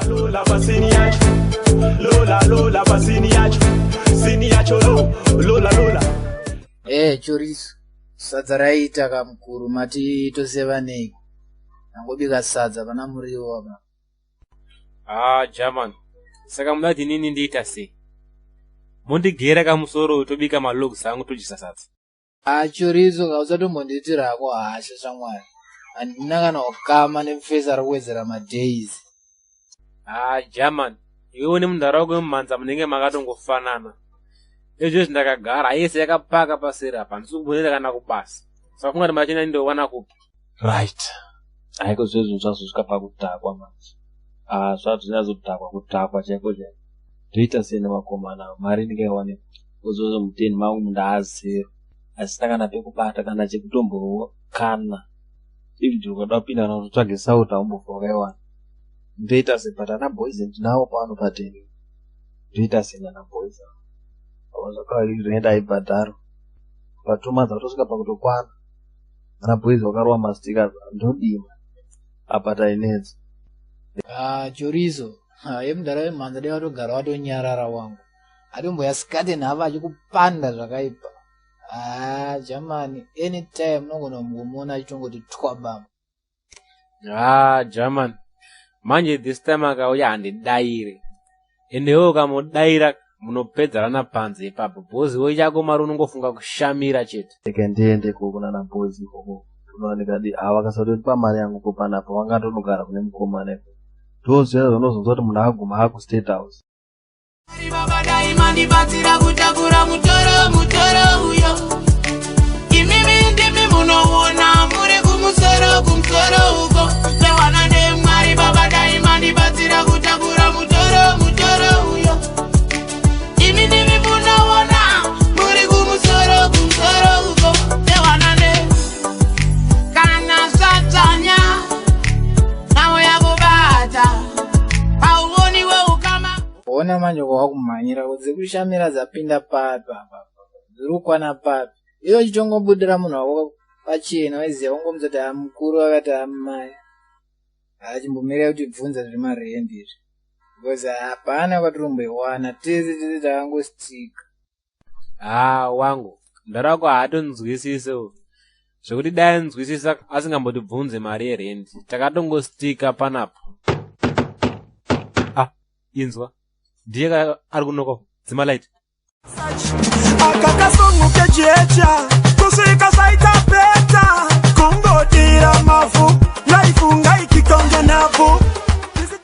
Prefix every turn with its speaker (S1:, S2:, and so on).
S1: Lola pasini yacho, Lola pasini yacho, sini yacho Lola.
S2: Chorizo, sadza raita kamukuru mati tosevanei. Nangobika sadza pana muriwo apa.
S3: German. Saka mudati nini ndiita sei? Mondigera kamusoro tobika malogs sangu tochisa sadza.
S2: Chorizo kausatombondiitirako hasha shamwari. Andina kana ukama nemufesa rokuwedzera madays.
S3: German. Iwe nemunharaunda mumanza munenge makatongofanana. Izvo ndakagara yese yakapaka paseri apa ndisikumbonera kana kubasa. Saka kungati machina ndowana kupi.
S4: Right. Haiko zvezvo zvazosvika pakutakwa manje. Zvazvinazodhakwa kutakwa chaiko chaiko. Toita sei nemakomana mari ndingaiwane kuzozo muteni mangu ndaazero. Asina kana pekubata kana chekutombokana. Ivi ndikada kupinda kutsvage sauti aumbofa wakaiwana. Ndoita sei but ana boys ndinawo pano pateni. Ndoita sei nana boys. Zvakaenda aibhadharo patomadza kutosvika pakutokwana ana boys vakarowa mastika ndodima apa tainedza.
S2: Chorizo yemudhara wemhanza dai watogara watonyarara wangu atomboya sikati nhava achikupanda zvakaipa. German anytime unogona kumuona achitongoti twabama.
S3: German manje this time akauya handidaire endewo kamudaira munopedzerana panze ipapo bhozi chako mari unongofunga kushamira chete.
S4: Ndiende kuna na bozi koko unooneka di avakasati pamari yangu kopanapo wangatonogara kune mukomana ndozvera zvinozonzwa kuti munhu aguma aku state house.
S5: Baba daimani batsira kutakura mutoro uyo imimi ndimi munoona muri kumusoro uko lewana nemwari baba daimani batsira kutakura mutoro uyo imimi ndimi munoona muri kumusoro uko lewana ne kana satanya nawo yakubata pauoni we ukama
S2: Ona manje kwakumhanyira kuti kushamira zapinda papi apa. Zirukwana papi. Iyo chitongobudira munhu wako pachena waiziya wangomuzoti mukuru akati amai. Chimbomira kuti bvunza zviri marendi izvi. Because hapana kwatiromboiwana tese takangostika.
S3: Wangu ndarako haatonzwisisewo zvekuti dai nzwisisa asingambotibvunze mari yerendi takatongostika panapo. Inzwa ndiye ari kunoko dzimalaiti
S1: akakasunguke jecha kusvika saita peta kungodira mafu